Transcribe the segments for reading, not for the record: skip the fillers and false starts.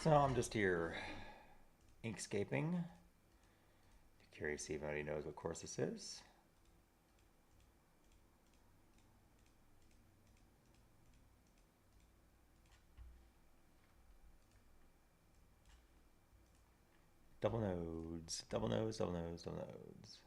So I'm just here inkscaping. Curious to see if anybody knows what course this is. Double nodes, double nodes, double nodes, double nodes.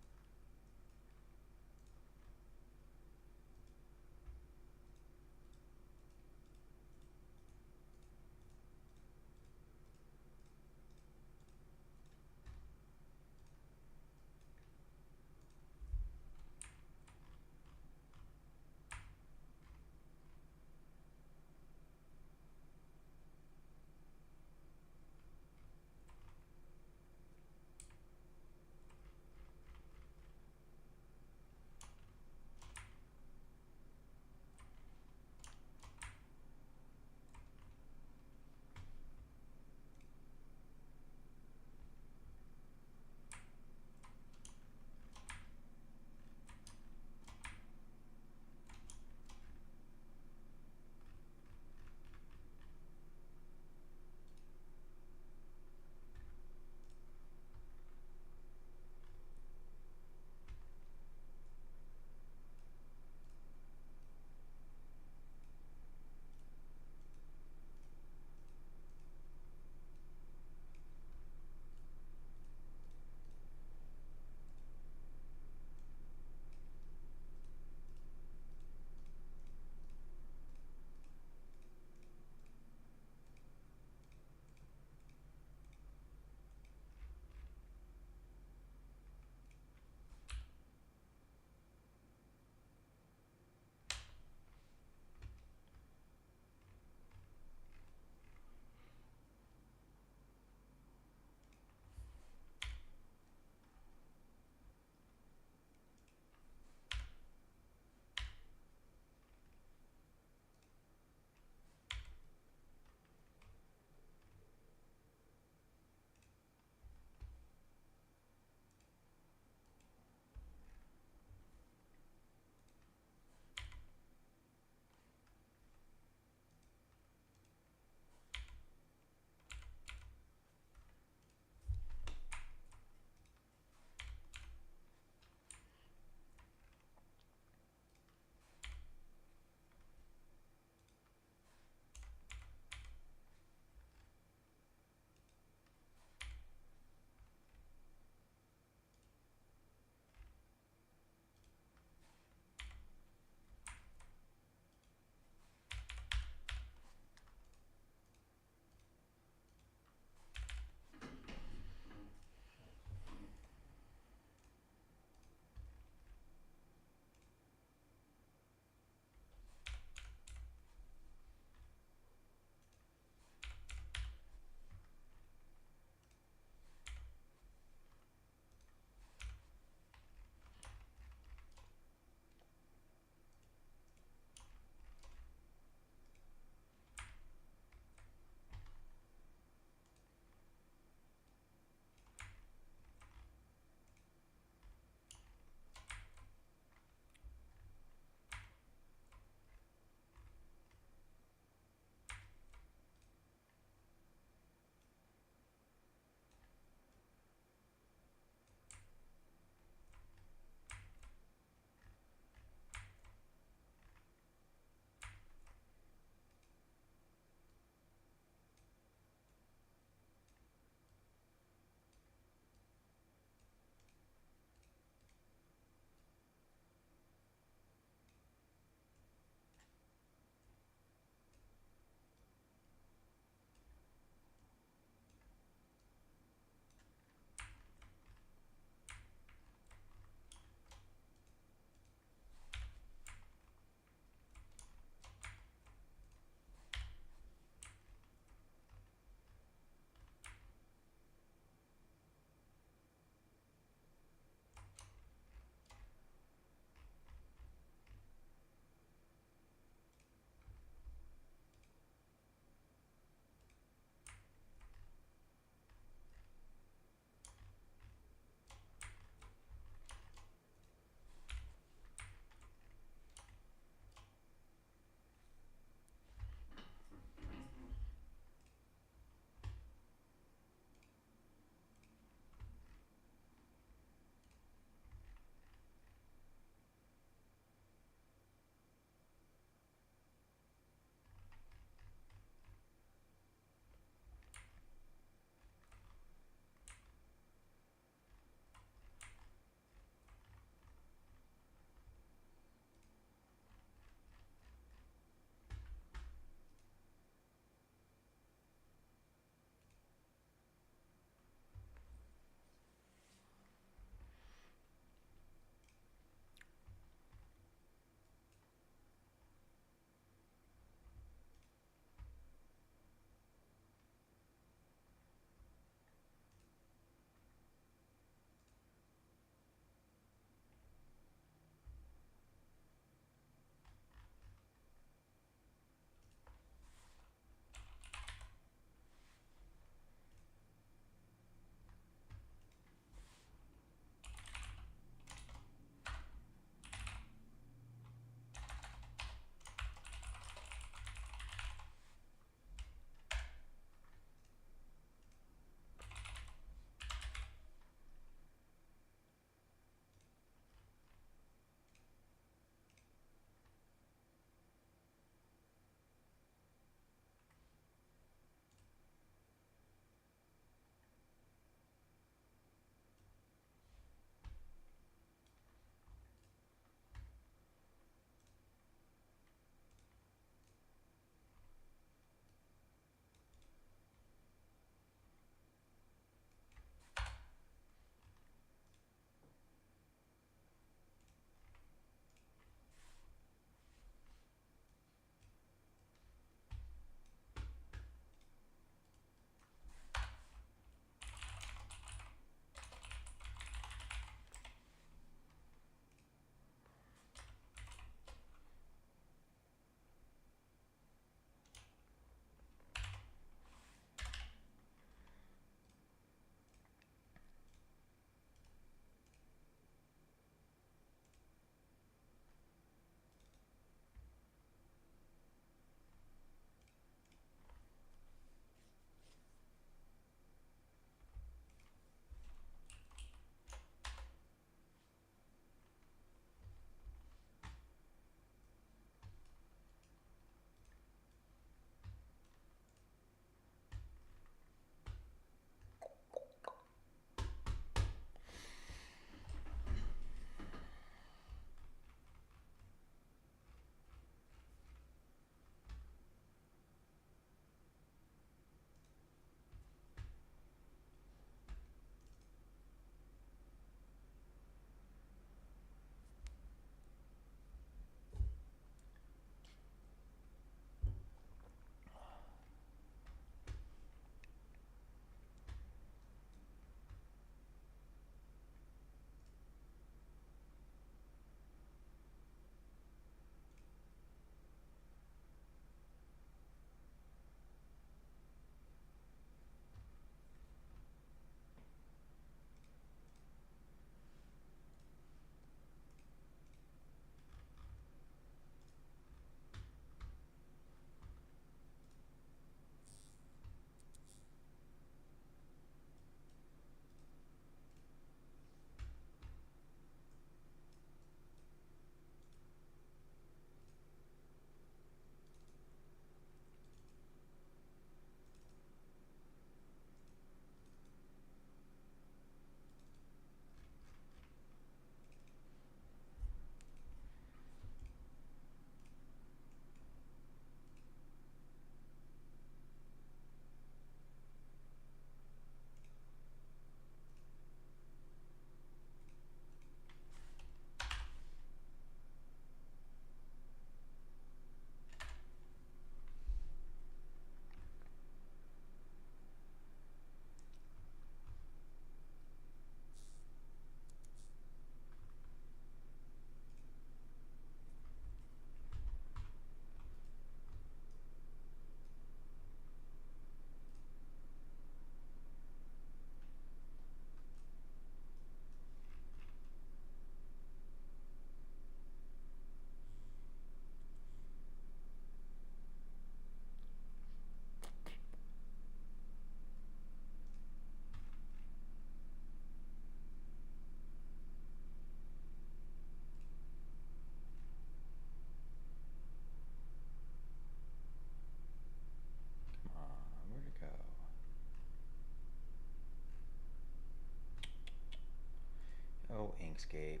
Inkscape.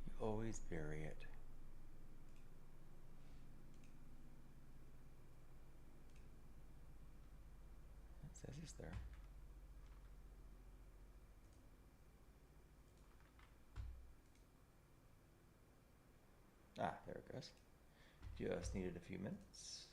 You always bury it. It says it's there. Ah, there it goes. Just needed a few minutes.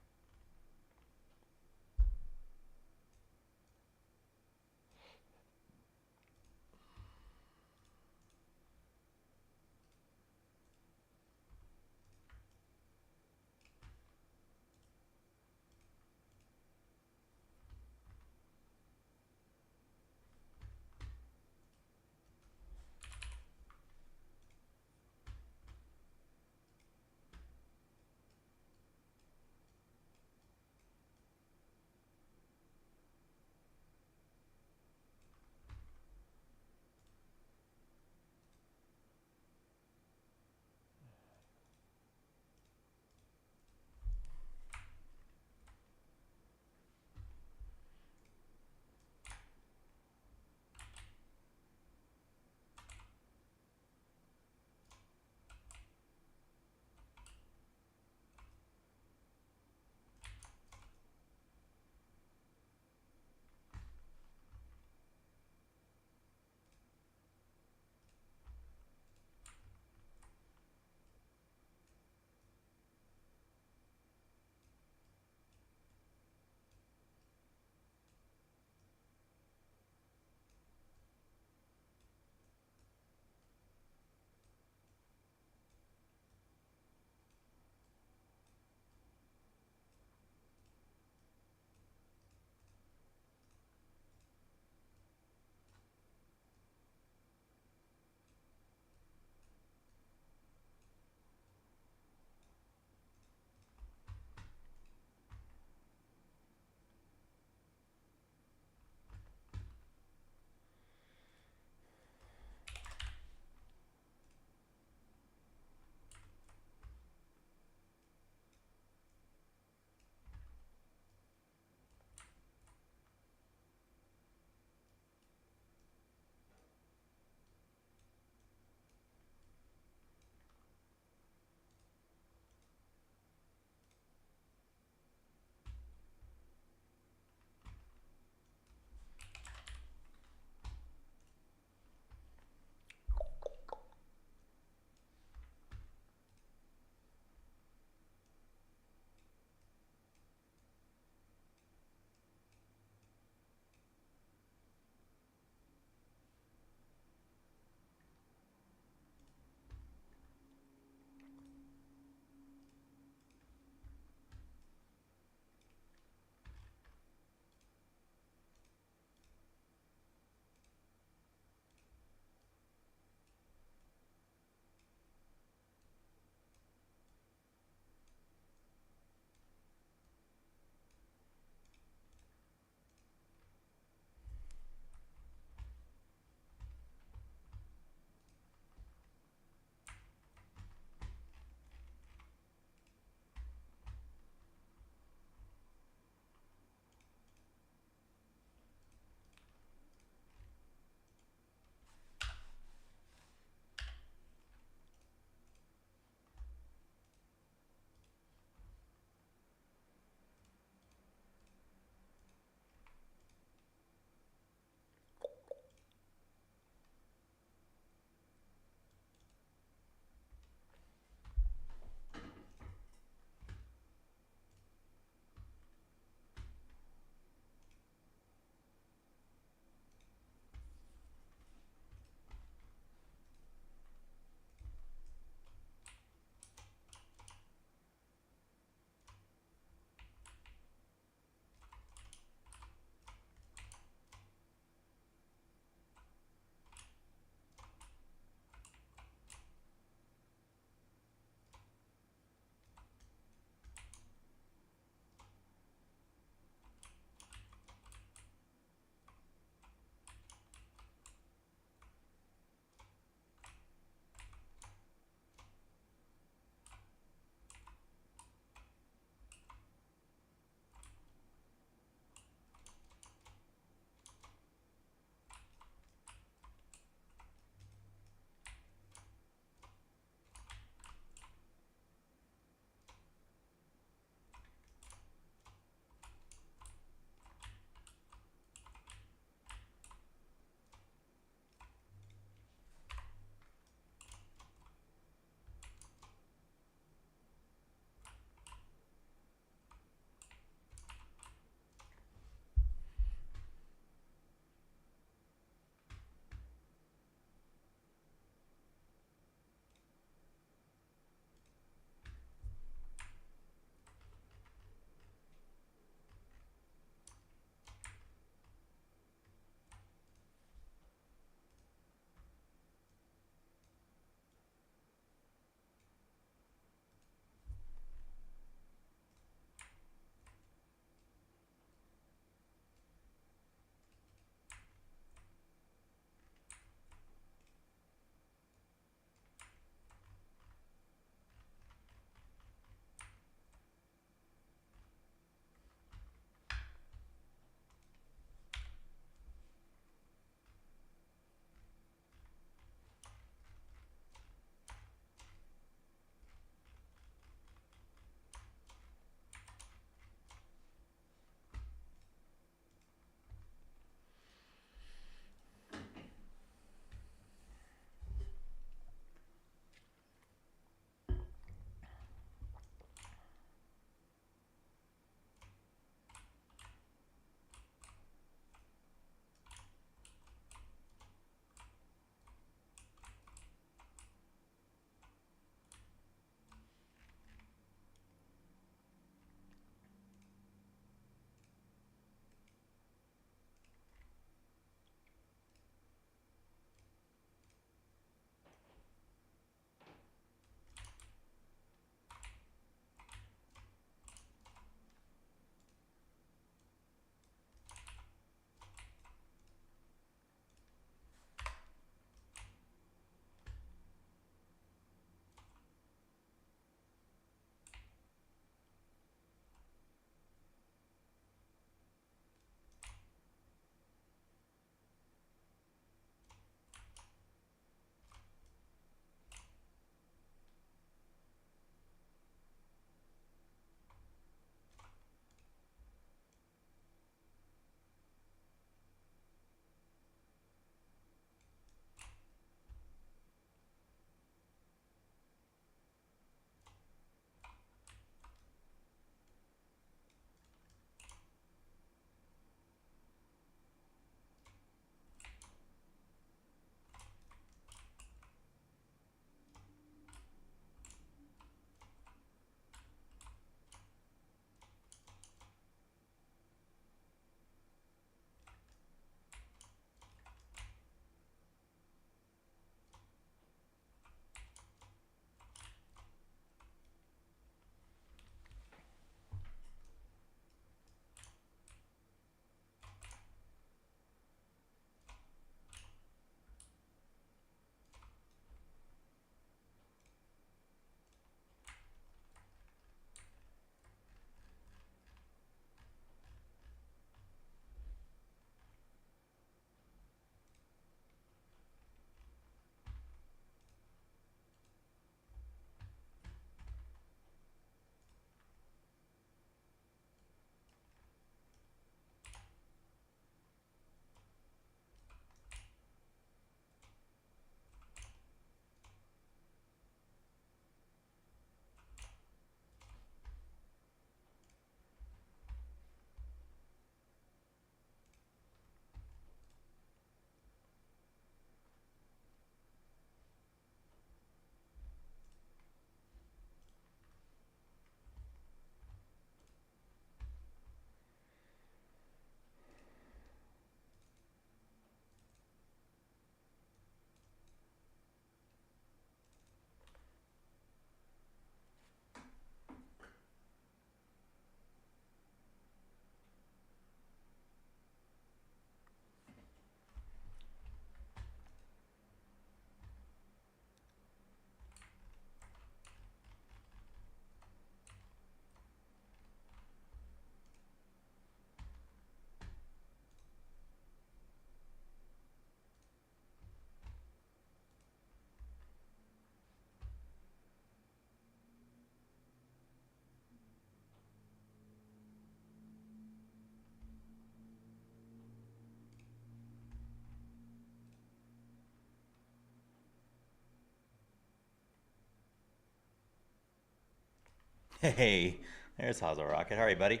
Hey, there's Hazel Rocket. How are you, buddy?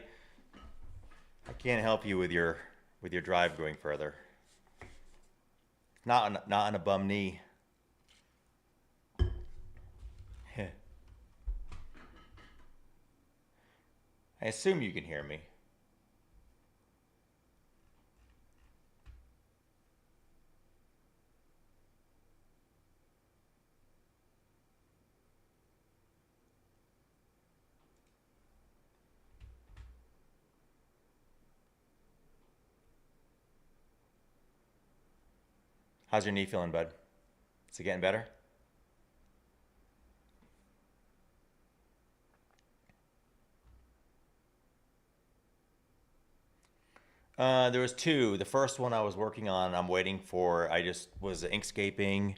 I can't help you with your drive going further. Not on a bum knee. I assume you can hear me. How's your knee feeling, bud? Is it getting better? There was two. The first one I was working on, I'm waiting for. I just was inkscaping,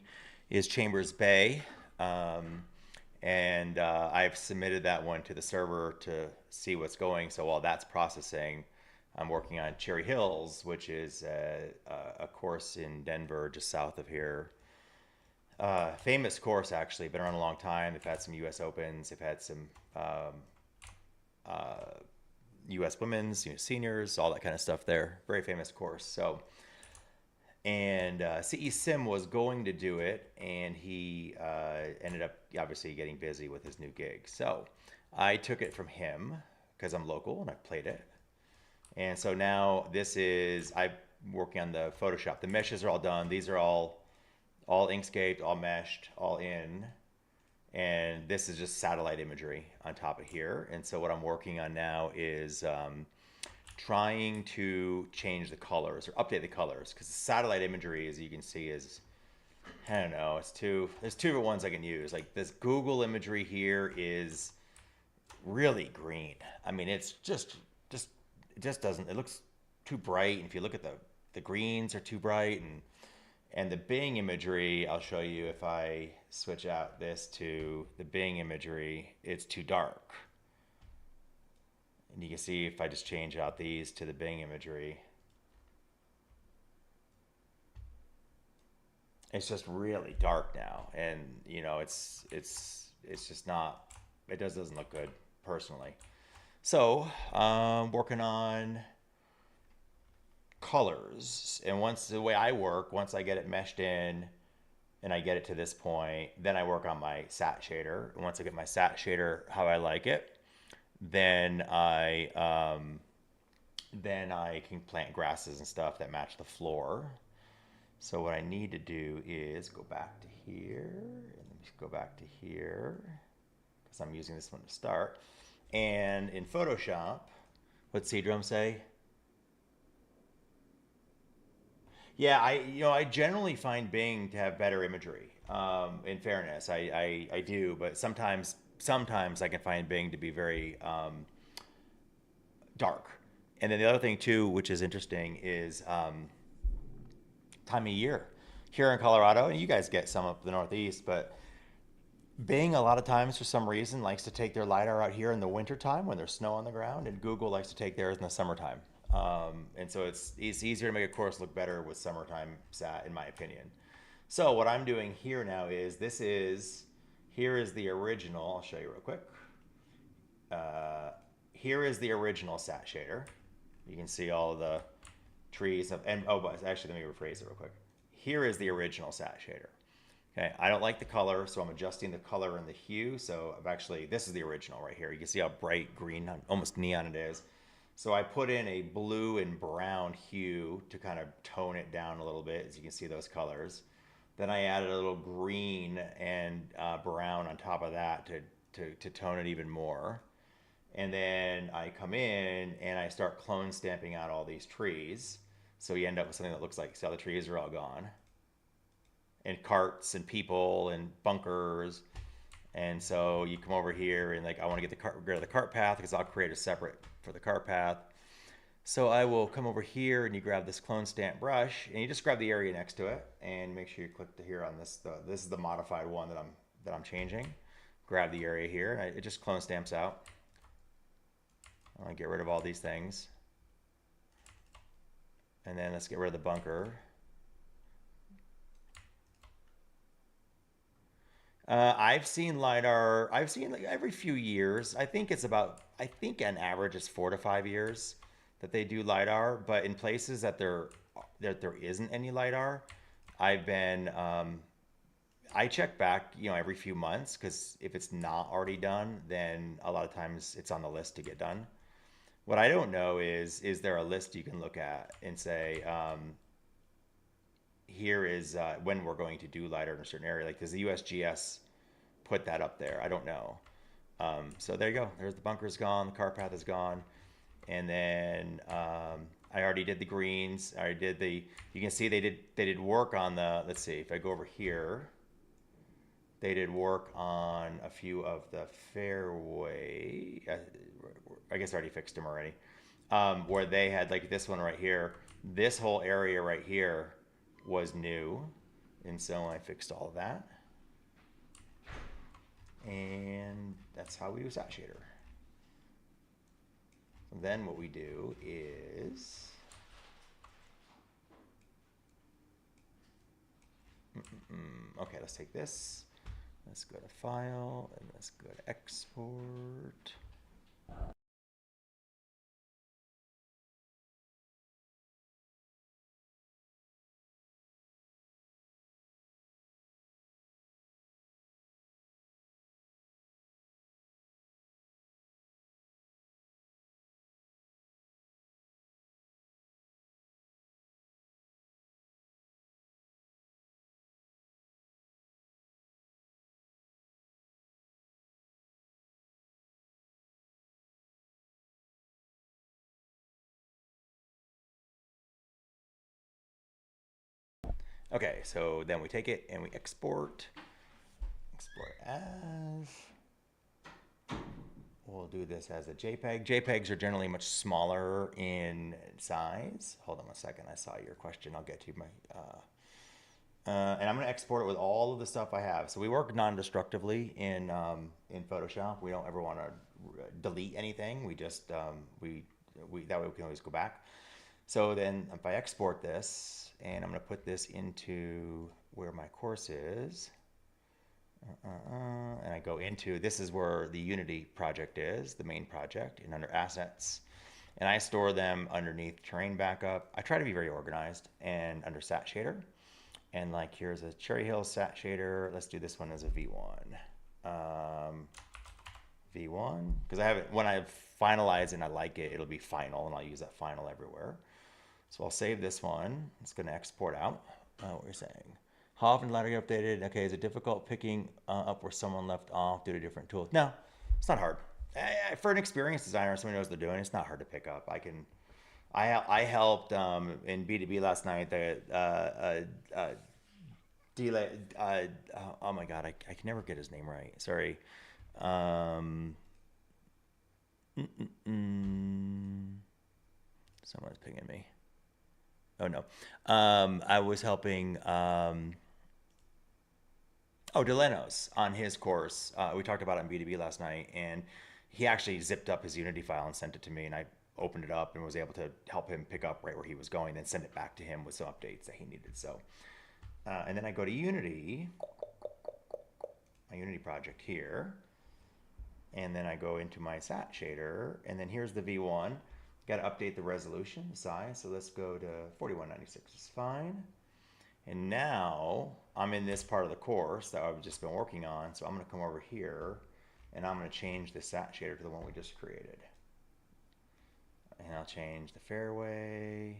is Chambers Bay, and I've submitted that one to the server to see what's going. So while that's processing, I'm working on Cherry Hills, which is a course in Denver, just south of here. Famous course, actually, been around a long time. They've had some U.S. Opens. They've had some U.S. Women's, seniors, all that kind of stuff there. Very famous course. So, and CE Sim was going to do it, and he ended up obviously getting busy with his new gig. So I took it from him because I'm local and I played it. And so now I'm working on the Photoshop. The meshes are all done. These are all inkscaped, all meshed, all in. And this is just satellite imagery on top of here. And so what I'm working on now is trying to change the colors or update the colors, because the satellite imagery, as you can see, is, I don't know, there's two different ones I can use. Like this Google imagery here is really green. I mean, it just doesn't, it looks too bright. And if you look at the greens are too bright, and the Bing imagery, I'll show you if I switch out this to the Bing imagery, it's too dark. And you can see if I just change out these to the Bing imagery, it's just really dark now. And it's just not, it doesn't look good personally. So working on colors, and the way I work, once I get it meshed in and I get it to this point, then I work on my sat shader. And once I get my sat shader how I like it, then I can plant grasses and stuff that match the floor. So what I need to do is go back to here, and then go back to here, because I'm using this one to start. And in Photoshop, what's Seedrum say? Yeah, I generally find Bing to have better imagery. In fairness, I do, but sometimes I can find Bing to be very dark. And then the other thing too, which is interesting, is time of year. Here in Colorado, and you guys get some up the Northeast, but Bing a lot of times for some reason likes to take their LiDAR out here in the wintertime when there's snow on the ground, and Google likes to take theirs in the summertime. And so it's easier to make a course look better with summertime sat, in my opinion. So what I'm doing here now is here is the original. I'll show you real quick. Here is the original sat shader. You can see all of the trees but actually, let me rephrase it real quick. Here is the original sat shader. Okay, I don't like the color, so I'm adjusting the color and the hue. So this is the original right here. You can see how bright green, almost neon it is. So I put in a blue and brown hue to kind of tone it down a little bit, as you can see those colors. Then I added a little green and brown on top of that to tone it even more. And then I come in and I start clone stamping out all these trees. So you end up with something that looks like, see how the trees are all gone. And carts and people and bunkers. And so you come over here and I want to get rid of the cart path, because I'll create a separate for the cart path. So I will come over here and you grab this clone stamp brush and you just grab the area next to it and make sure you click to here on this. This is the modified one that I'm changing. Grab the area here and it just clone stamps out. I want to get rid of all these things. And then let's get rid of the bunker. I've seen LiDAR, I've seen like every few years. I think it's about, I think an average is 4 to 5 years that they do LiDAR, but in places that there isn't any LiDAR, I've been, I check back, every few months because if it's not already done, then a lot of times it's on the list to get done. What I don't know is there a list you can look at and say, here is when we're going to do LiDAR in a certain area? Like, does the USGS put that up there? I don't know. So there you go. There's the bunker's gone. The car path is gone. And then I already did the greens. I already did the. You can see they did work on the. Let's see if I go over here. They did work on a few of the fairway. I guess I already fixed them already. Where they had like this one right here. This whole area right here was new, and so I fixed all of that. And that's how we do sat shader. Then what we do is okay, let's take this. Let's go to file and let's go to export. Okay, so then we take it and we export. Export as. We'll do this as a JPEG. JPEGs are generally much smaller in size. Hold on a second. I saw your question. I'll get to my. And I'm going to export it with all of the stuff I have. So we work non-destructively in Photoshop. We don't ever want to delete anything. We just we that way we can always go back. So then if I export this, and I'm going to put this into where my course is, and I go into, this is where the Unity project is, the main project, and under assets, and I store them underneath terrain backup. I try to be very organized, and under sat shader, and like here's a Cherry Hill sat shader. Let's do this one as a V1. V1, because I have it, when I finalize and I like it, it'll be final, and I'll use that final everywhere. So I'll save this one. It's going to export out. What you're saying. How often did LiDAR get updated? Okay, is it difficult picking up where someone left off due to different tools? No, it's not hard. For an experienced designer, someone knows what they're doing, it's not hard to pick up. I helped in B2B last night. Oh my God, I can never get his name right. Sorry. Someone's pinging me. Oh no. I was helping Delano's on his course. We talked about it on B2B last night, and he actually zipped up his Unity file and sent it to me, and I opened it up and was able to help him pick up right where he was going, then send it back to him with some updates that he needed. So, and then I go to Unity, my Unity project here, and then I go into my sat shader, and then here's the V1. Got to update the resolution, the size. So let's go to 4196 is fine. And now I'm in this part of the course that I've just been working on. So I'm going to come over here and I'm going to change the sat shader to the one we just created. And I'll change the fairway.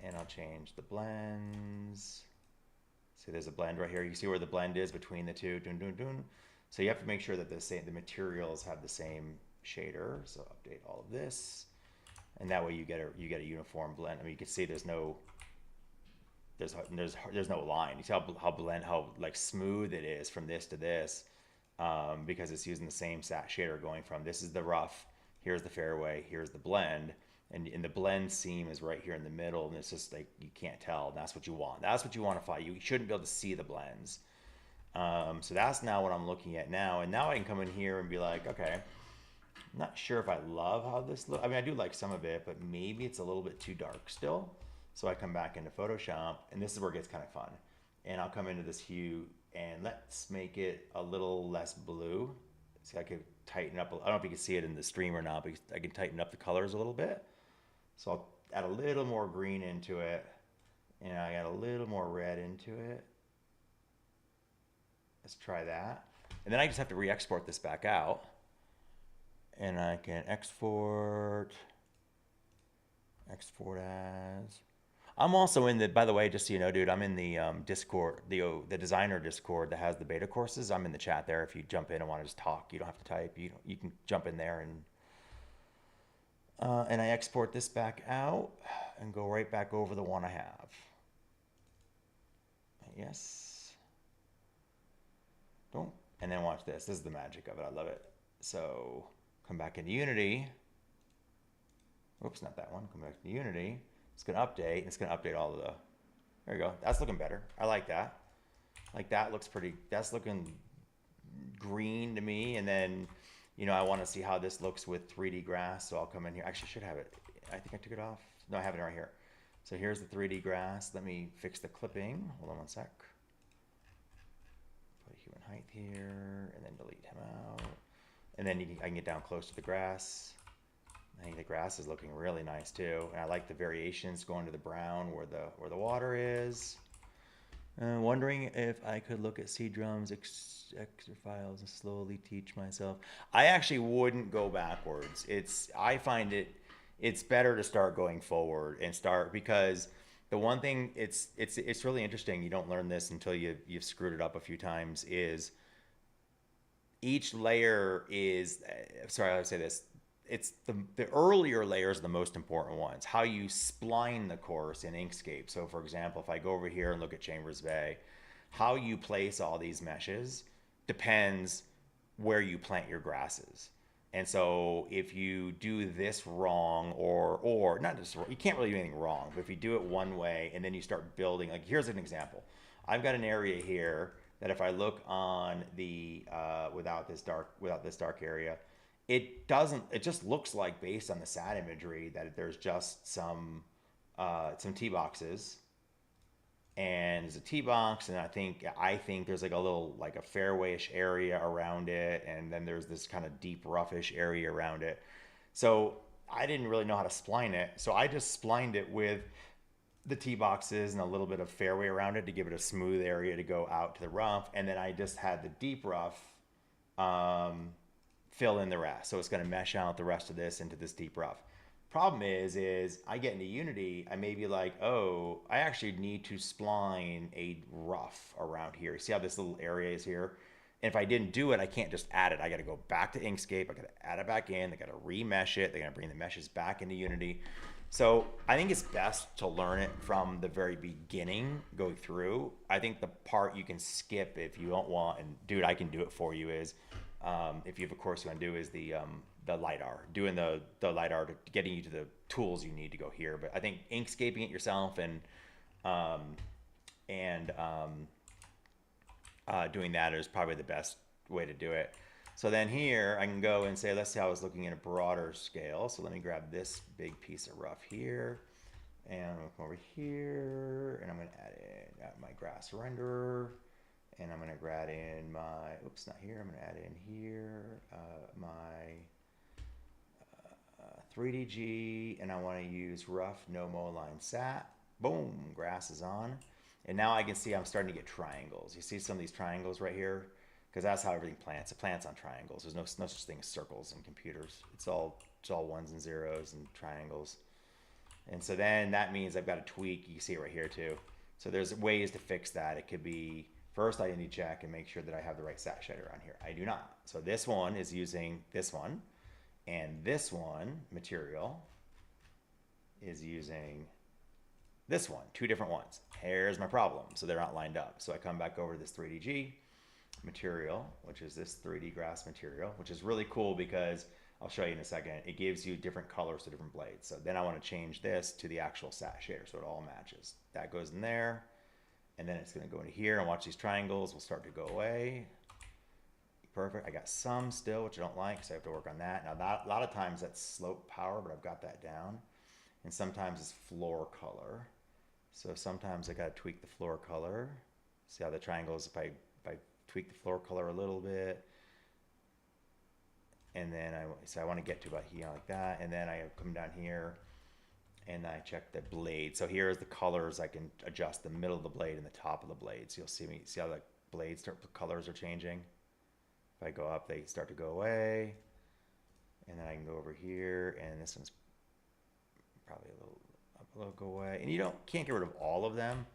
And I'll change the blends. See, there's a blend right here. You see where the blend is between the two. Dun, dun, dun. So you have to make sure that the materials have the same shader. So update all of this, and that way you get a uniform blend. I mean, you can see there's no line. You see how like smooth it is from this to this, because it's using the same sat shader going from this is the rough, here's the fairway, here's the blend, and the blend seam is right here in the middle, and it's just like you can't tell. And that's what you want. That's what you want to find. You shouldn't be able to see the blends. So that's now what I'm looking at now, and now I can come in here and be like, okay, I'm not sure if I love how this looks. I mean, I do like some of it, but maybe it's a little bit too dark still. So I come back into Photoshop, and this is where it gets kind of fun. And I'll come into this hue, and let's make it a little less blue. See, I could tighten up, I don't know if you can see it in the stream or not, but I can tighten up the colors a little bit. So I'll add a little more green into it, and I got a little more red into it. Let's try that. And then I just have to re-export this back out. And I can export as. I'm also in the, by the way, just so you know, dude, I'm in the Discord, the designer Discord that has the beta courses. I'm in the chat there. If you jump in and want to just talk, you don't have to type. You can jump in there and I export this back out and go right back over the one I have. Yes. Don't. And then watch this. This is the magic of it. I love it. So come back into Unity. Oops, not that one. Come back to Unity. It's going to update, and it's going to update all of the, there you go. That's looking better. I like that. Like that looks pretty, that's looking green to me. And then, you know, I want to see how this looks with 3D grass. So I'll come in here. Actually, I should have it. I think I took it off. No, I have it right here. So here's the 3D grass. Let me fix the clipping. Hold on one sec. Put human height here, and then delete him out. And then I can get down close to the grass. I think the grass is looking really nice too. And I like the variations going to the brown where the water is. Wondering if I could look at C drums, extra files, and slowly teach myself. I actually wouldn't go backwards. I find it's better to start going forward and start, because the one thing it's really interesting. You don't learn this until you've screwed it up a few times. Is each layer is, sorry, I would say this. It's the earlier layers are the most important ones. How you spline the course in Inkscape. So for example, if I go over here and look at Chambers Bay, how you place all these meshes depends where you plant your grasses. And so if you do this wrong, or not just wrong, you can't really do anything wrong, but if you do it one way and then you start building, like here's an example. I've got an area here that if I look on the without this dark area, it just looks like, based on the SAT imagery, that there's just some tee boxes, and there's a tee box, and I think there's like a little, like a fairway-ish area around it, and then there's this kind of deep roughish area around it. So I didn't really know how to spline it, so I just splined it with the tee boxes and a little bit of fairway around it to give it a smooth area to go out to the rough, and then I just had the deep rough fill in the rest. So it's going to mesh out the rest of this into this deep rough. Problem is I get into Unity, I may be like, oh, I actually need to spline a rough around here. See how this little area is here? And if I didn't do it, I can't just add it. I got to go back to Inkscape. I got to add it back in. I got to remesh it. They're going to bring the meshes back into Unity. So I think it's best to learn it from the very beginning, go through. I think the part you can skip if you don't want, and dude, I can do it for you, is if you have a course you want to do, is the LiDAR, doing the LiDAR, to getting you to the tools you need to go here. But I think Inkscaping it yourself and doing that is probably the best way to do it. So then here I can go and say, let's say I was looking at a broader scale. So let me grab this big piece of rough here, and I'm going to come over here, and I'm going to add in my grass renderer. And I'm going to grab in my, oops, not here. I'm going to add in here my 3DG, and I want to use rough no mow line sat. Boom, grass is on. And now I can see I'm starting to get triangles. You see some of these triangles right here? Because that's how everything plants. It plants on triangles. There's no such thing as circles in computers. It's all ones and zeros and triangles. And so then that means I've got to tweak. You can see it right here too. So there's ways to fix that. It could be, first I need to check and make sure that I have the right sat shader on here. I do not. So this one is using this one, and this one, material, is using this one, two different ones. Here's my problem. So they're not lined up. So I come back over to this 3DG material, which is this 3D grass material, which is really cool because I'll show you in a second. It gives you different colors to different blades. So then I want to change this to the actual sat shader so it all matches. That goes in there. And then it's going to go into here, and watch these triangles will start to go away. Perfect. I got some still, which I don't like, so I have to work on that. Now, a lot of times that's slope power, but I've got that down. And sometimes it's floor color. So sometimes I got to tweak the floor color. See how the triangles, if I tweak the floor color a little bit. And then I want to get to about here like that. And then I come down here and I check the blade. So here's the colors. I can adjust the middle of the blade and the top of the blade. So you'll see how the blades the colors are changing. If I go up, they start to go away. And then I can go over here, and this one's probably a little go away. And you can't get rid of all of them,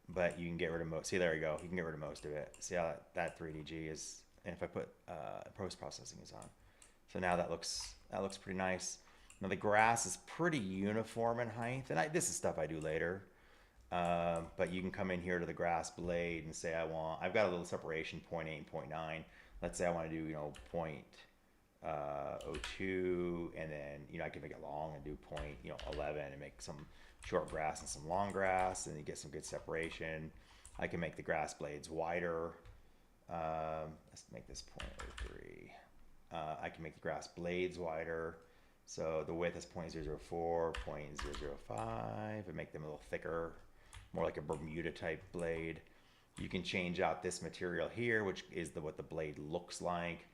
but you can get rid of most. See, there you go. You can get rid of most of it. See how that 3DG is. And if I put post-processing is on. So now that looks pretty nice. Now the grass is pretty uniform in height. And this is stuff I do later. But you can come in here to the grass blade and say I've got a little separation, 0.8 and 0.9. Let's say I want to do, 0.02, and then, I can make it long and do 0.11 and make some short grass and some long grass, and you get some good separation. I can make the grass blades wider. Let's make this 0.03. I can make the grass blades wider. So the width is 0.004, 0.005, and make them a little thicker, more like a Bermuda type blade. You can change out this material here, which is what the blade looks like.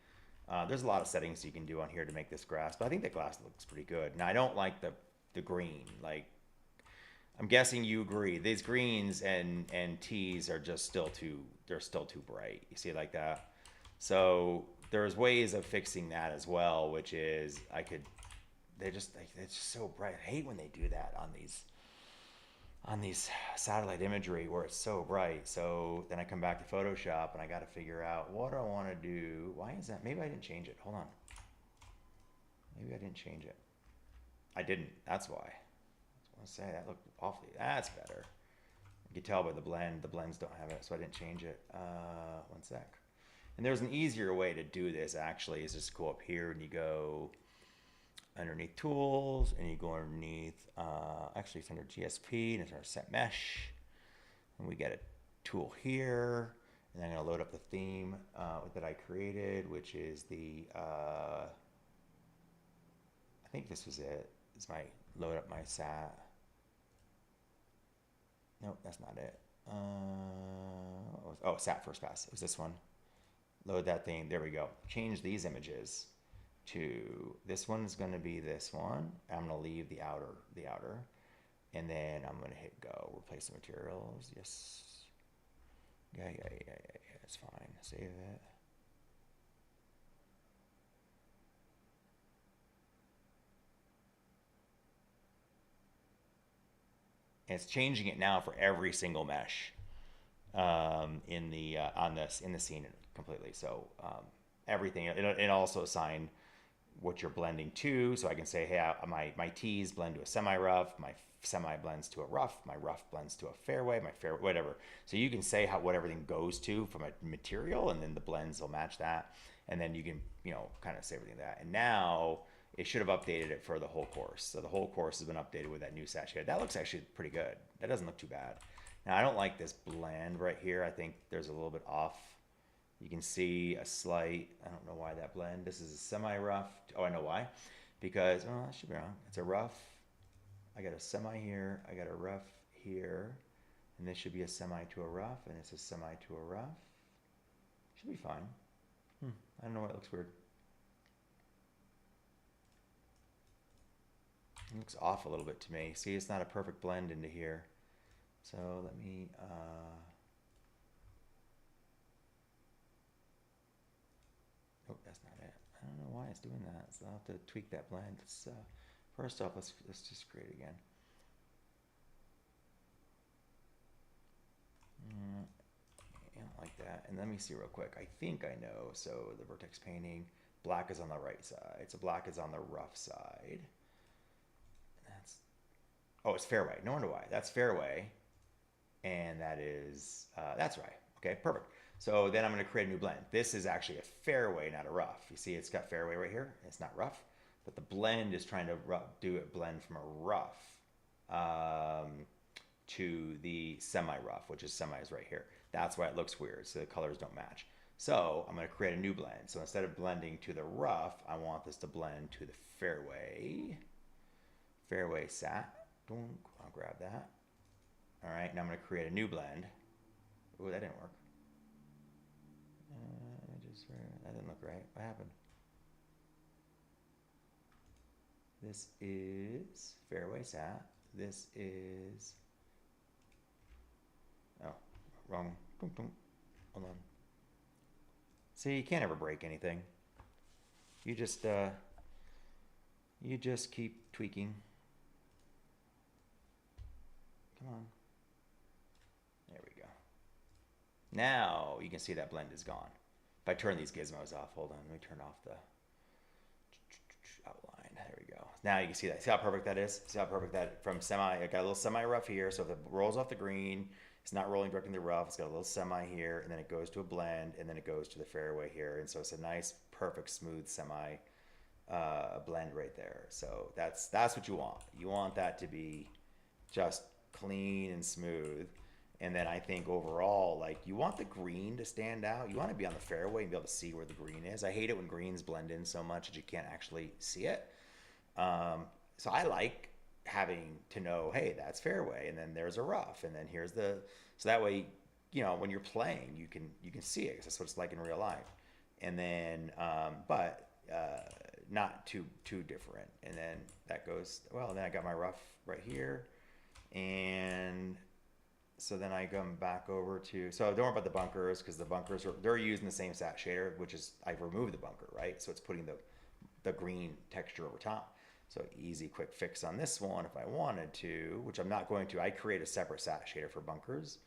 There's a lot of settings you can do on here to make this grass, but I think the grass looks pretty good. Now I don't like the green. Like, I'm guessing you agree. These greens and tees are just still too bright. You see it like that? So there's ways of fixing that as well, which is it's just so bright. I hate when they do that on these satellite imagery where it's so bright. So then I come back to Photoshop and I got to figure out what do I want to do. Why is that? Maybe I didn't change it. Hold on. Maybe I didn't change it. I didn't. That's why. I want to say that looked awfully. That's better. You can tell by the blend. The blends don't have it, so I didn't change it. One sec. And there's an easier way to do this actually. Is just go up here and you go underneath tools, and you go underneath, actually it's under GSP, and it's our set mesh, and we get a tool here, and I'm going to load up the theme that I created, which is I think this was it. It's my load up my sat. Nope, that's not it. Sat first pass. It was this one. Load that thing. There we go. Change these images to this one's going to be this one. I'm going to leave the outer, and then I'm going to hit go. Replace the materials. Yes. Yeah. It's fine. Save it. And it's changing it now for every single mesh in the scene completely. So everything. It also assigned what you're blending to, so I can say, hey, my tees blend to a semi-rough, my semi blends to a rough, my rough blends to a fairway, my fairway, whatever. So you can say what everything goes to from a material, and then the blends will match that, and then you can kind of say everything that. And now it should have updated it for the whole course. So the whole course has been updated with that new sat shade. That looks actually pretty good. That doesn't look too bad. Now I don't like this blend right here. I think there's a little bit off. You can see a slight, I don't know why that blend. This is a semi-rough. Oh, I know why. Because, I should be wrong. It's a rough. I got a semi here. I got a rough here. And this should be a semi to a rough. And it's a semi to a rough. Should be fine. I don't know why it looks weird. It looks off a little bit to me. See, it's not a perfect blend into here. So let me... Oh, that's not it. I don't know why it's doing that. So I'll have to tweak that blend. First off, let's just create again. I don't like that. And let me see real quick. I think I know. So the vertex painting, black is on the right side. So black is on the rough side. It's fairway. No wonder why. That's fairway. And that is, that's right. Okay, perfect. So then I'm going to create a new blend. This is actually a fairway, not a rough. You see it's got fairway right here. It's not rough, but the blend is trying to blend from a rough to the semi-rough, which is semi is right here. That's why it looks weird. So the colors don't match. So I'm going to create a new blend. So instead of blending to the rough, I want this to blend to the fairway. Fairway sat. I'll grab that. All right, now I'm going to create a new blend. Ooh, that didn't work. That didn't look right. What happened? This is fairway sat. This is, oh, wrong. Boom, boom. Hold on. See, you can't ever break anything. You just keep tweaking. Come on. There we go. Now you can see that blend is gone. If I turn these gizmos off, hold on, let me turn off the outline. There we go. Now you can see that. See how perfect that is? See how perfect that from semi, I got a little semi rough here. So if it rolls off the green, it's not rolling directly in the rough. It's got a little semi here, and then it goes to a blend, and then it goes to the fairway here. And so it's a nice, perfect, smooth semi blend right there. So that's what you want. You want that to be just clean and smooth. And then I think overall, like, you want the green to stand out. You want to be on the fairway and be able to see where the green is. I hate it when greens blend in so much that you can't actually see it. So I like having to know, hey, that's fairway, and then there's a rough, and then here's the, so that way, you know, when you're playing, you can see it, because that's what it's like in real life. And then, but not too different. And then that goes, well, then I got my rough right here, and so then I come back over to, so don't worry about the bunkers, because the bunkers they're using the same sat shader, which is, I've removed the bunker, right? So it's putting the green texture over top. So easy, quick fix on this one if I wanted to, which I'm not going to. I create a separate sat shader for bunkers.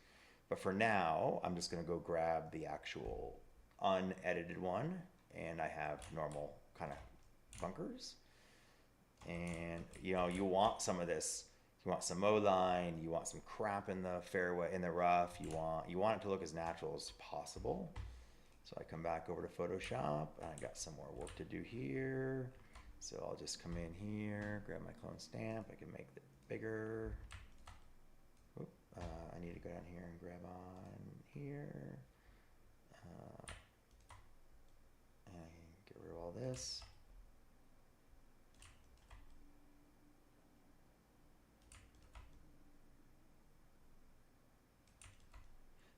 But for now, I'm just going to go grab the actual unedited one, and I have normal kind of bunkers. And, you know, you want some of this. You want some O-line, you want some crap in the fairway, in the rough. You want it to look as natural as possible. So I come back over to Photoshop, and I got some more work to do here. So I'll just come in here, grab my clone stamp. I can make it bigger. Oop, I need to go down here and grab on here. And get rid of all this.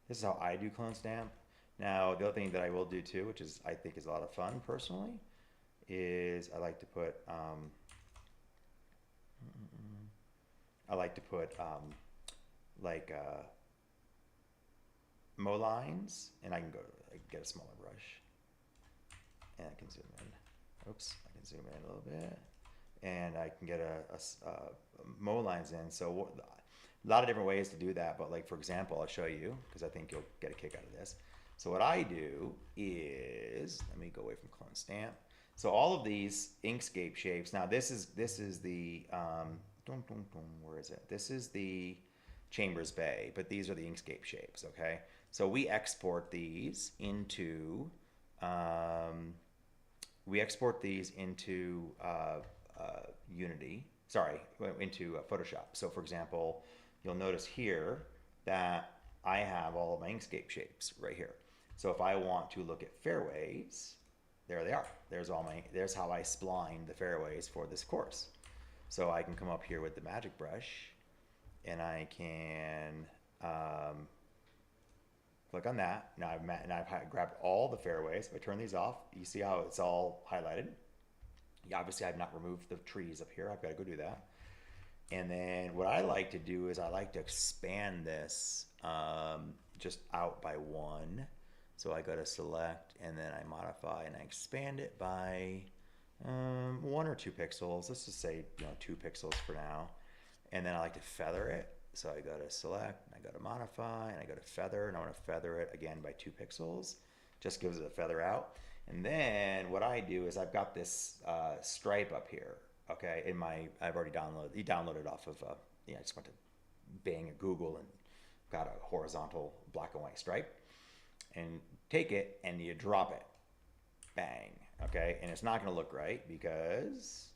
This is how I do clone stamp. Now, the other thing that I will do too, which is I think is a lot of fun personally, is I like to put mow lines, and I can get a smaller brush, and I can zoom in. Oops, I can zoom in a little bit, and I can get a mow lines in. So a lot of different ways to do that, but like, for example, I'll show you, because I think you'll get a kick out of this. So what I do is, let me go away from clone stamp. So all of these Inkscape shapes, now this is the, where is it? This is the Chambers Bay, but these are the Inkscape shapes, okay? So we export these into, Unity, sorry, into Photoshop. So for example, you'll notice here that I have all of my Inkscape shapes right here. So if I want to look at fairways, there they are. There's how I spline the fairways for this course. So I can come up here with the magic brush, and I can click on that. Now I've grabbed all the fairways. If I turn these off, you see how it's all highlighted. Yeah, obviously I've not removed the trees up here. I've got to go do that. And then what I like to do is I like to expand this just out by one. So I go to select, and then I modify, and I expand it by 1 or 2 pixels. Let's just say 2 pixels for now. And then I like to feather it. So I go to select, and I go to modify, and I go to feather, and I want to feather it again by 2 pixels. Just gives it a feather out. And then what I do is I've got this stripe up here. Okay, I've already downloaded off of, I just went to Bing or Google and got a horizontal black and white stripe, and take it and you drop it, bang, okay, and it's not going to look right because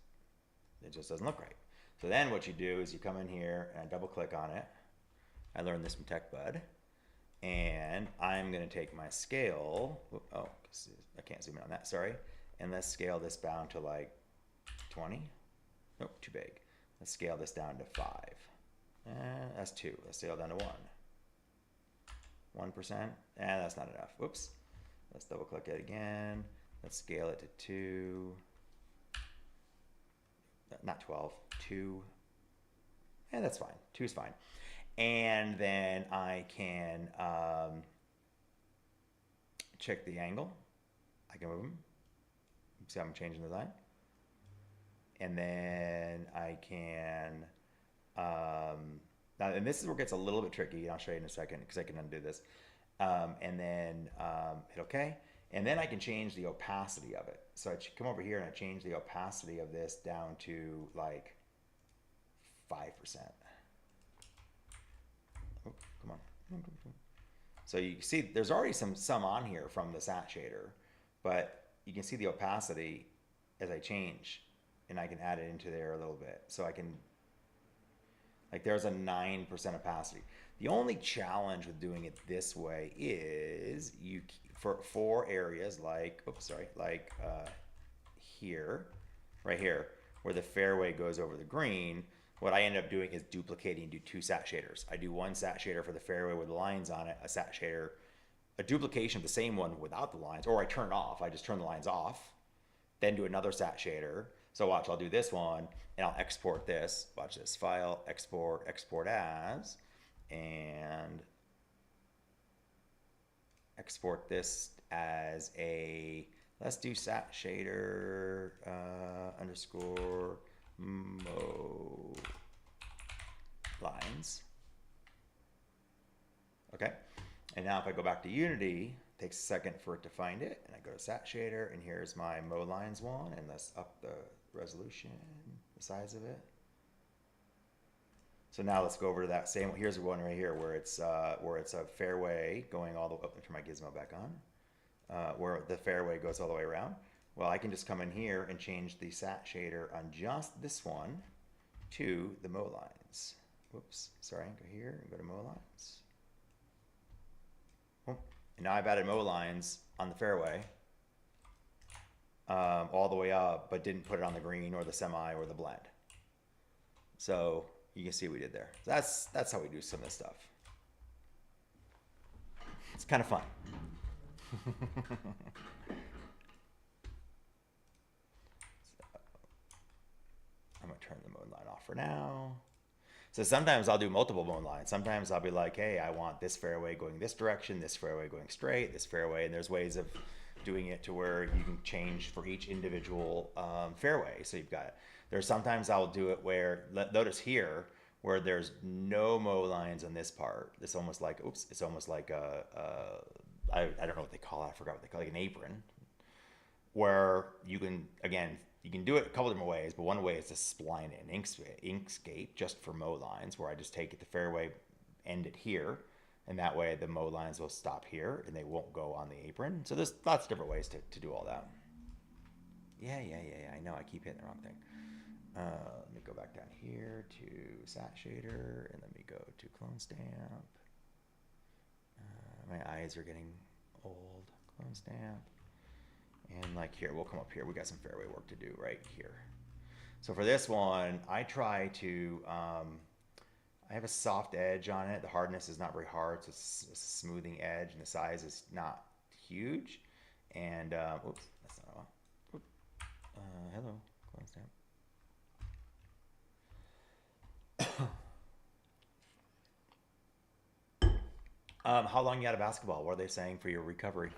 it just doesn't look right. So then what you do is you come in here and I double click on it. I learned this from TechBud, and I'm going to take my scale, oh, I can't zoom in on that, sorry, and let's scale this down to like 20. Nope, too big. Let's scale this down to 5. That's 2. Let's scale down to 1. 1%. That's not enough. Whoops. Let's double click it again. Let's scale it to 2. Not 12, 2. And that's fine. 2 is fine. And then I can check the angle. I can move them. See how I'm changing the design. And then I can, now, and this is where it gets a little bit tricky, and I'll show you in a second because I can undo this. And then hit OK. And then I can change the opacity of it. So I come over here and I change the opacity of this down to like 5%. Oh, come on. So you see there's already some on here from the sat shader, but you can see the opacity as I change, and I can add it into there a little bit. So I can, like, there's a 9% opacity. The only challenge with doing it this way is you, for areas like, oops, sorry, like here, right here, where the fairway goes over the green, what I end up doing is duplicating, do 2 sat shaders. I do 1 sat shader for the fairway with lines on it, a sat shader, a duplication of the same one without the lines, or I turn it off. I just turn the lines off, then do another sat shader. So watch, I'll do this one, and I'll export this. Watch this, file, export, export as, and export this as a, let's do sat shader underscore mo lines. Okay, and now if I go back to Unity, it takes a second for it to find it, and I go to sat shader, and here's my mo lines one, and let's up the resolution, the size of it. So now let's go over to that same, here's one right here where it's a fairway going all the way, oh, turn my gizmo back on, where the fairway goes all the way around. Well, I can just come in here and change the sat shader on just this one to the mo lines. Whoops, sorry, go here and go to mo lines. Oh, and now I've added mo lines on the fairway all the way up, but didn't put it on the green or the semi or the blend. So you can see what we did there. So that's how we do some of this stuff. It's kind of fun. I'm gonna turn the mode line off for now. So sometimes I'll do multiple mode lines. Sometimes I'll be like, hey, I want this fairway going this direction, this fairway going straight, this fairway, and there's ways of doing it to where you can change for each individual fairway. So you've got it. There's sometimes I'll do it where, notice here, where there's no mow lines on this part. It's almost like, oops, it's almost like I don't know what they call it. I forgot what they call it, like an apron, where you can, again, you can do it a couple different ways, but one way is to spline it in Inkscape just for mow lines, where I just take it the fairway, end it here, and that way the mow lines will stop here and they won't go on the apron. So there's lots of different ways to do all that. Yeah, I know I keep hitting the wrong thing. Let me go back down here to sat shader, and let me go to clone stamp. My eyes are getting old. Clone stamp. And like here, we'll come up here. We got some fairway work to do right here. So for this one, I try to, I have a soft edge on it. The hardness is not very hard, so it's a smoothing edge, and the size is not huge. And, oops, that's not what. Hello, clone stamp. How long you out of basketball? What are they saying for your recovery?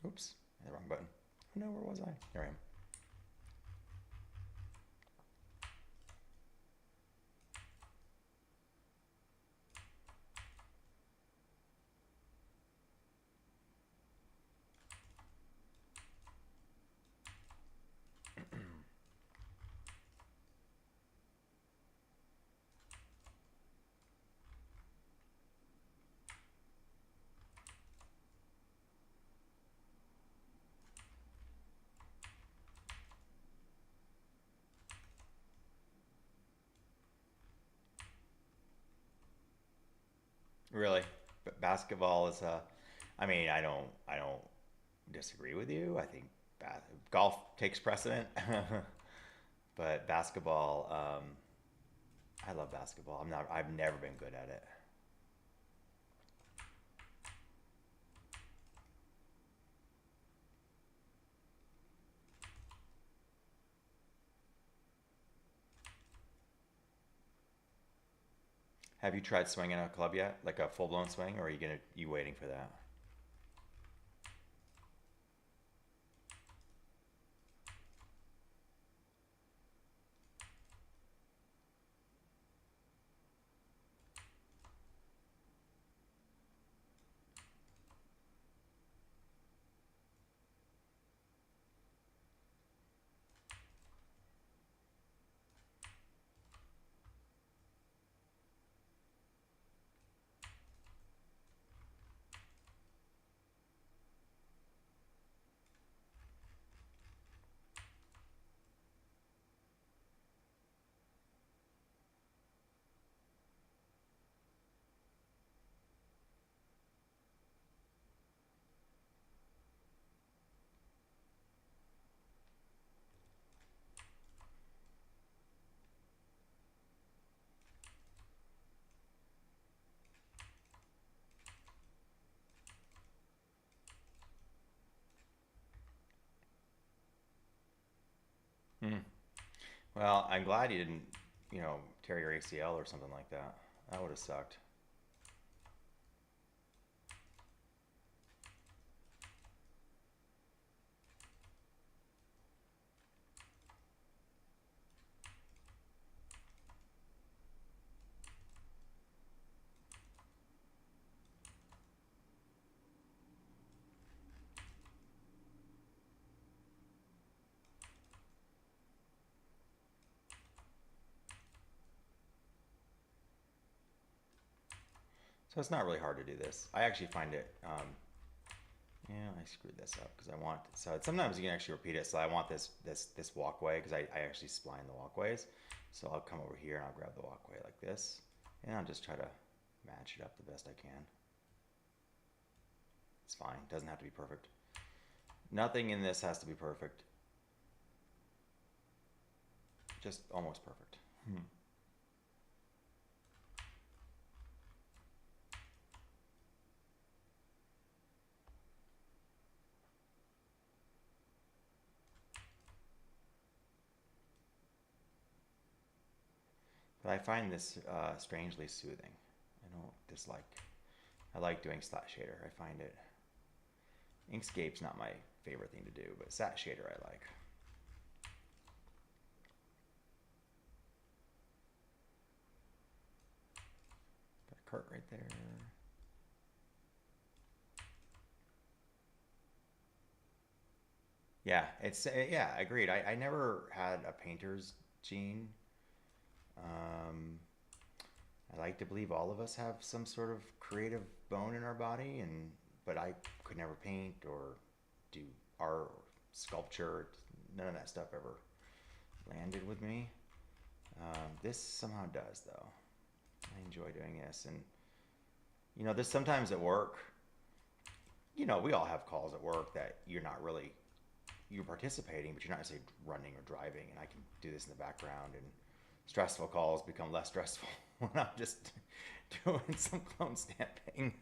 Oops, the wrong button. Oh no, where was I? There I am. Really, but basketball is I mean, I don't disagree with you. I think golf takes precedent, but basketball, I love basketball. I've never been good at it. Have you tried swinging a club yet? Like a full blown swing, or are you waiting for that? Hmm. Well, I'm glad you didn't, tear your ACL or something like that. That would have sucked. So it's not really hard to do this. I actually find it. Yeah, I screwed this up because I want. So sometimes you can actually repeat it. So I want this walkway because I actually spline the walkways. So I'll come over here and I'll grab the walkway like this, and I'll just try to match it up the best I can. It's fine. It doesn't have to be perfect. Nothing in this has to be perfect. Just almost perfect. But I find this strangely soothing. I don't dislike. I like doing slat shader. I find it. Inkscape's not my favorite thing to do, but slat shader I like. Got a cart right there. Yeah, yeah, agreed. I never had a painter's gene. Um, I like to believe all of us have some sort of creative bone in our body, but I could never paint or do art or sculpture. None of that stuff ever landed with me. This somehow does, though. I enjoy doing this, and there's sometimes at work. We all have calls at work that you're participating, but you're not necessarily running or driving, and I can do this in the background, and stressful calls become less stressful when I'm just doing some clone stamping.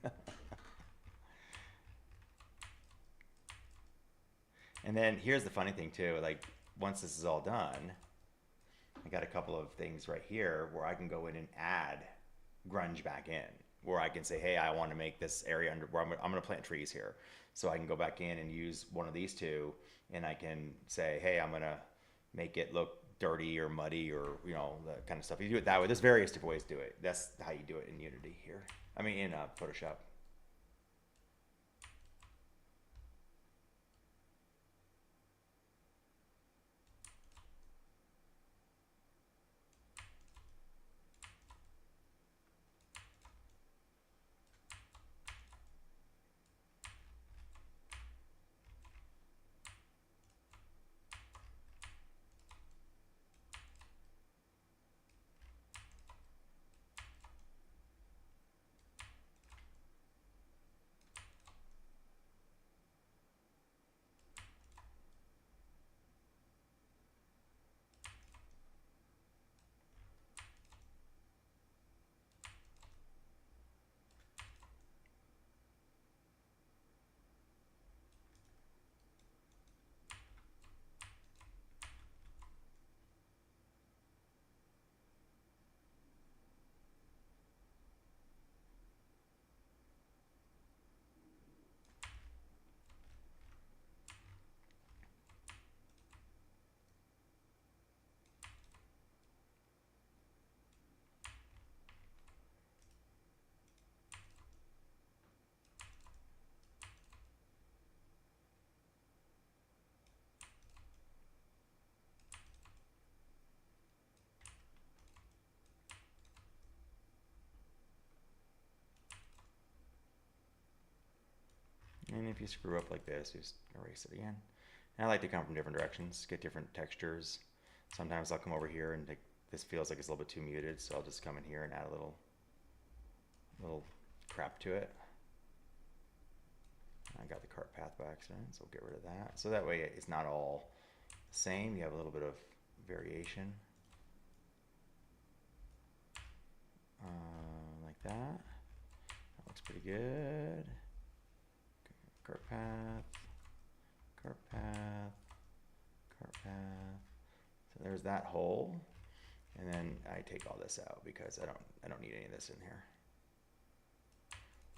And then here's the funny thing too, like once this is all done, I got a couple of things right here where I can go in and add grunge back in, where I can say, hey, I want to make this area under where I'm going to plant trees here. So I can go back in and use one of these two, and I can say, hey, I'm going to make it look dirty or muddy or that kind of stuff. You do it that way. There's various different ways to do it. That's how you do it in Unity here. I mean, in Photoshop. And if you screw up like this, just erase it again. And I like to come from different directions, get different textures. Sometimes I'll come over here and this feels like it's a little bit too muted, so I'll just come in here and add a little crap to it. I got the cart path by accident, so we'll get rid of that. So that way it's not all the same. You have a little bit of variation. Like that. That looks pretty good. Cart path, cart path, cart path. So there's that hole. And then I take all this out because I don't need any of this in here.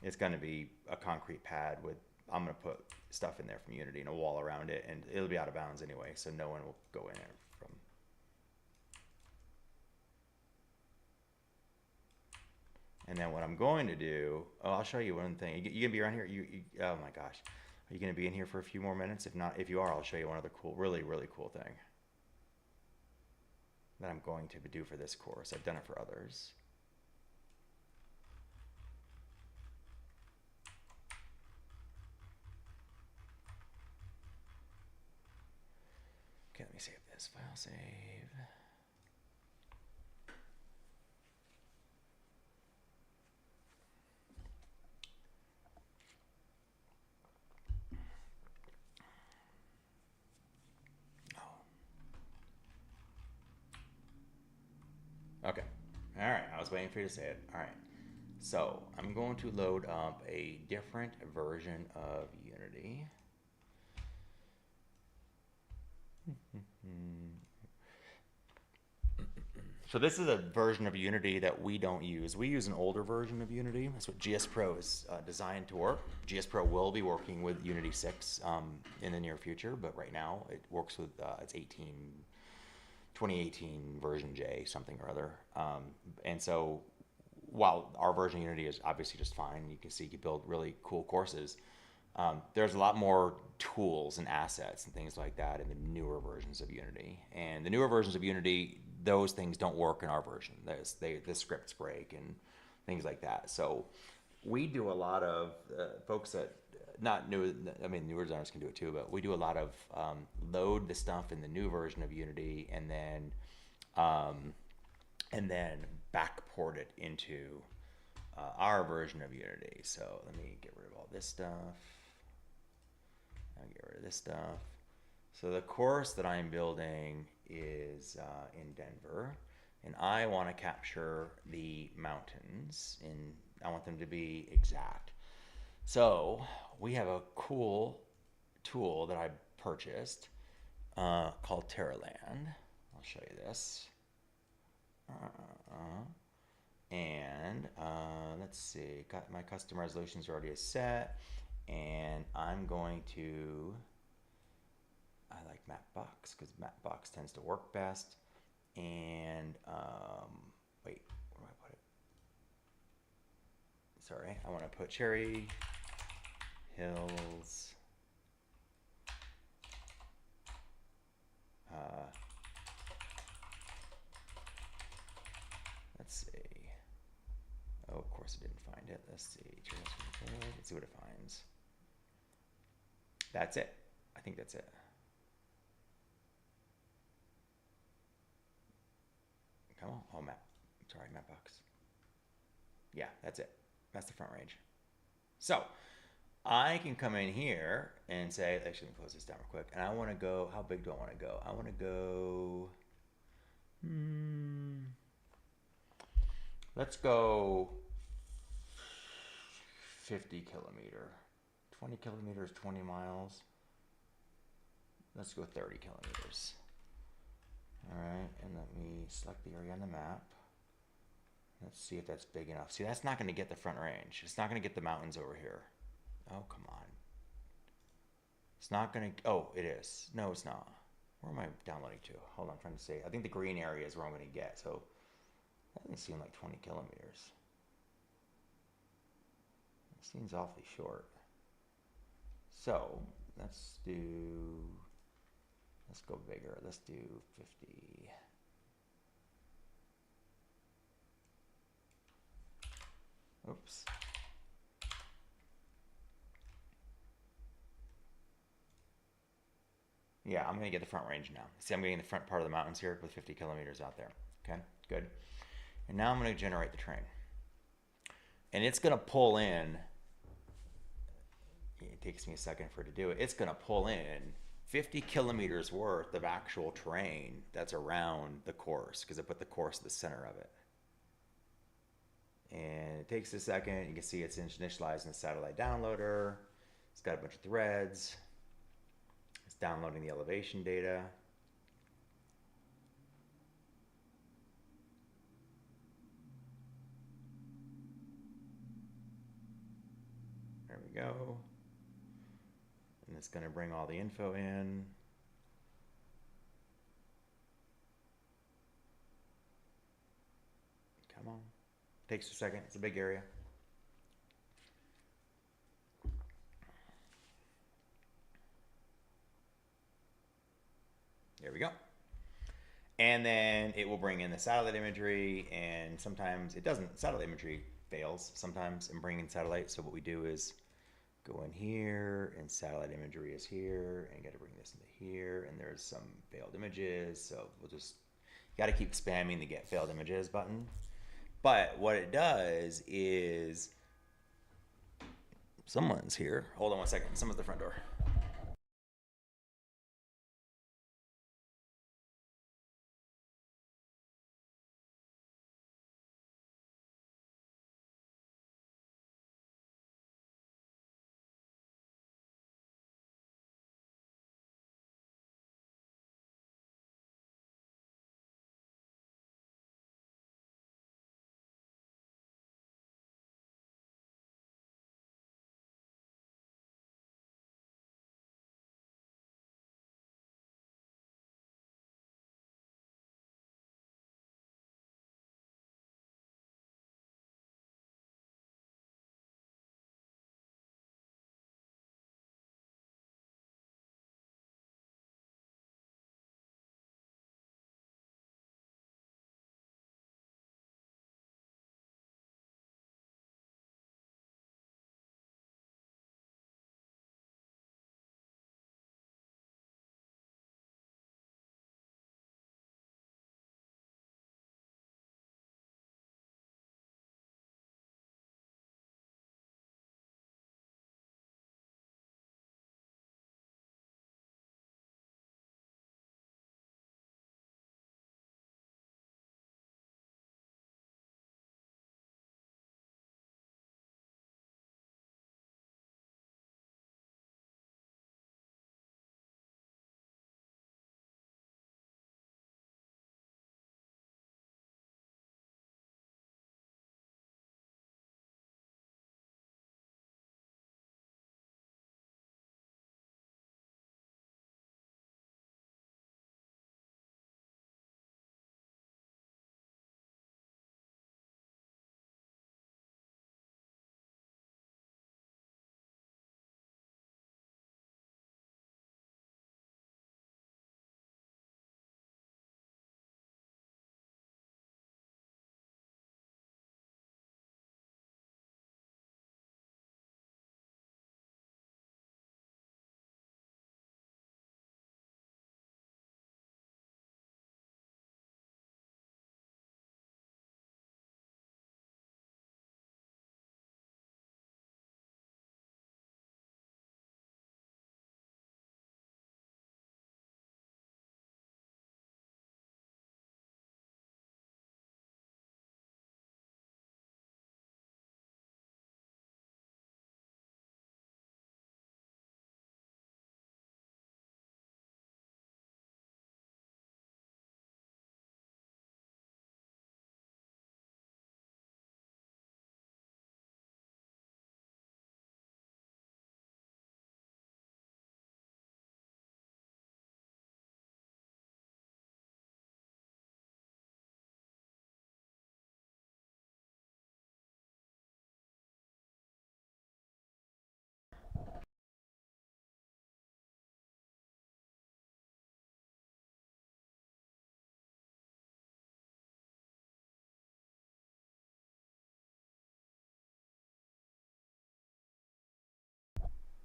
It's going to be a concrete pad with, I'm going to put stuff in there from Unity and a wall around it, and it'll be out of bounds anyway, so no one will go in there from. And then what I'm going to do, oh, I'll show you one thing. You gonna be around here? Oh my gosh, are you gonna be in here for a few more minutes? If not, if you are, I'll show you one other cool, really cool thing that I'm going to do for this course. I've done it for others. Okay, let me save this. File save. Okay. All right. I was waiting for you to say it. All right. So I'm going to load up a different version of Unity. So this is a version of Unity that we don't use. We use an older version of Unity. That's what GSPro is designed to work. GSPro will be working with Unity 6 in the near future, but right now it works with its 2018 version J, something or other. And so while our version of Unity is obviously just fine, you can see you can build really cool courses. There's a lot more tools and assets and things like that in the newer versions of Unity. And the newer versions of Unity, those things don't work in our version. The scripts break and things like that. So we do a lot of folks that not new. I mean, newer designers can do it too, but we do a lot of load the stuff in the new version of Unity and then backport it into our version of Unity. So let me get rid of all this stuff. I'll get rid of this stuff. So the course that I'm building is in Denver, and I want to capture the mountains, and I want them to be exact. So we have a cool tool that I purchased called Terraland. I'll show you this. And let's see, got my custom resolutions are already set, and I'm going to, I like Mapbox because Mapbox tends to work best. And wait, where do I put it? Sorry, I want to put Cherry Hills. Let's see. Oh, of course I didn't find it. Let's see. Let's see what it finds. That's it. I think that's it. Come on. Oh, map. Sorry, Mapbox. Yeah, that's it. That's the front range. So I can come in here and say, actually, let me close this down real quick. And I want to go, how big do I want to go? I want to go, let's go 50 kilometer. 20 kilometers, 20 miles. Let's go 30 kilometers. All right, and let me select the area on the map. Let's see if that's big enough. See, that's not going to get the front range. It's not going to get the mountains over here. Oh, come on. It's not going to, oh, it is. No, it's not. Where am I downloading to? Hold on, I'm trying to see. I think the green area is where I'm going to get, so that doesn't seem like 20 kilometers. It seems awfully short. So, let's go bigger. Let's do 50. Oops. Yeah, I'm gonna get the front range now. See, I'm getting the front part of the mountains here with 50 kilometers out there. Okay, good. And now I'm gonna generate the train. And it's gonna pull in, it takes me a second for it to do it. It's gonna pull in 50 kilometers worth of actual terrain that's around the course because I put the course at the center of it. And it takes a second. You can see it's initialized in the satellite downloader. It's got a bunch of threads. It's downloading the elevation data. There we go. And it's going to bring all the info in. Come on. Takes a second. It's a big area. There we go. And then it will bring in the satellite imagery, and sometimes it doesn't. Satellite imagery fails sometimes in bringing satellite. So what we do is go in here, and satellite imagery is here, and you got to bring this into here, and there's some failed images. So we'll just, you got to keep spamming the get failed images button. But what it does is, someone's here. Hold on one second. Someone's at the front door.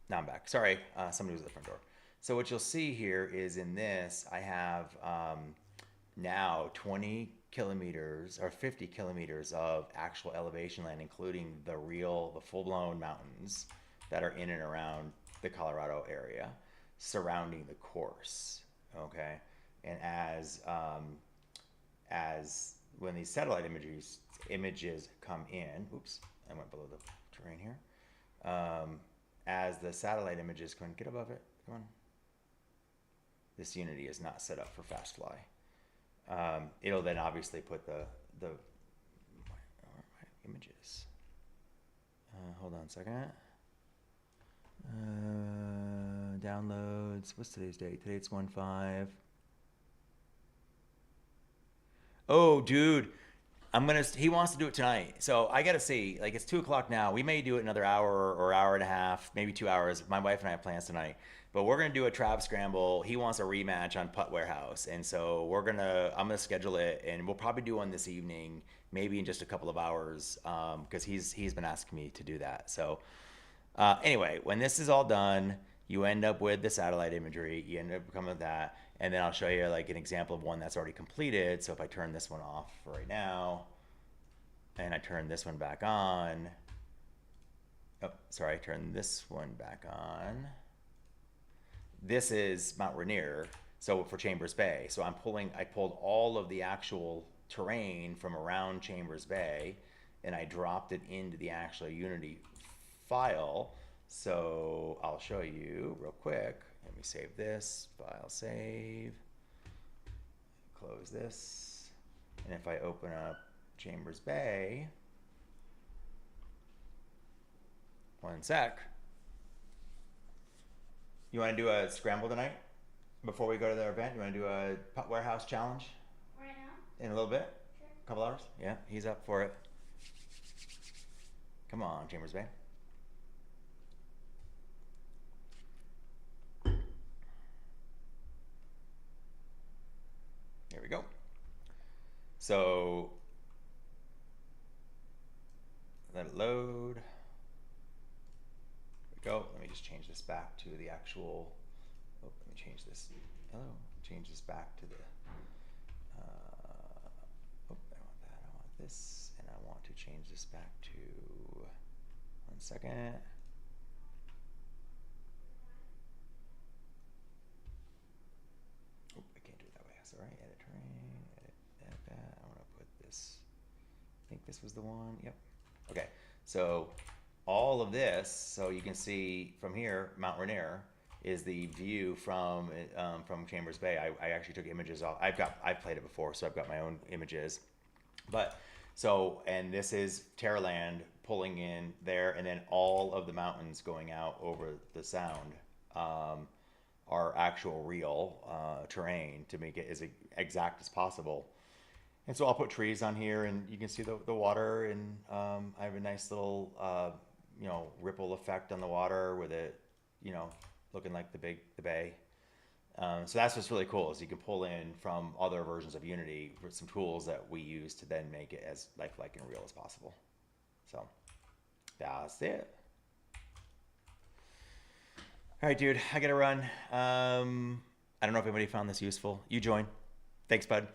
Now I'm back. Sorry, somebody was at the front door. So what you'll see here is in this, I have now 20 kilometers or 50 kilometers of actual elevation land, including the full-blown mountains that are in and around the Colorado area surrounding the course. Okay. And as when these satellite images come in, oops, I went below the terrain here. As the satellite images come, get above it, come on. This Unity is not set up for fast fly. It'll then obviously put the images. Hold on a second. Downloads. What's today's date? Today's 1/5. Oh, dude, he wants to do it tonight. So I gotta see. Like, it's 2 o'clock now. We may do it another hour or hour and a half, maybe 2 hours. My wife and I have plans tonight. But we're gonna do a trap scramble. He wants a rematch on Putt Warehouse, and so I'm gonna schedule it, and we'll probably do one this evening, maybe in just a couple of hours, because he's been asking me to do that. So anyway, when this is all done, you end up with the satellite imagery. You end up coming with that, and then I'll show you like an example of one that's already completed. So if I turn this one off for right now, and I turn this one back on. Oh, sorry, I turned this one back on. This is Mount Rainier, so for Chambers Bay. So I pulled all of the actual terrain from around Chambers Bay, and I dropped it into the actual Unity file. So I'll show you real quick. Let me save this, file save, close this. And if I open up Chambers Bay, one sec. You want to do a scramble tonight before we go to the event? You want to do a Putt Warehouse challenge? Right now? In a little bit? Sure. A couple hours? Yeah, he's up for it. Come on, Chambers Bay. Here we go. So let it load. There we go. Let me just change this back to the actual. Oh, let me change this. Hello. Change this back to the. Oh, I want that. I want this, and I want to change this back to. 1 second. Oh, I can't do it that way. That's all right. Edit terrain. Edit that. I want to put this. I think this was the one. Yep. Okay. So all of this, so you can see from here, Mount Rainier is the view from Chambers Bay. I actually took images off. I've played it before, so I've got my own images. But so, and this is Terraland pulling in there, and then all of the mountains going out over the sound are actual real terrain to make it as exact as possible. And so I'll put trees on here, and you can see the water, and I have a nice little ripple effect on the water with it, looking like the bay. So that's what's really cool, is you can pull in from other versions of Unity with some tools that we use to then make it as lifelike and real as possible. So that's it. All right, dude, I gotta run. I don't know if anybody found this useful. You join. Thanks, bud.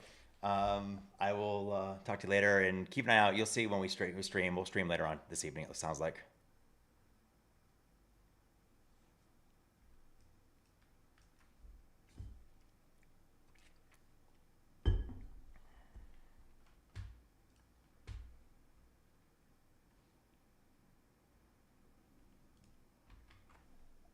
I will talk to you later, and keep an eye out. You'll see when we stream. We'll stream later on this evening, it sounds like.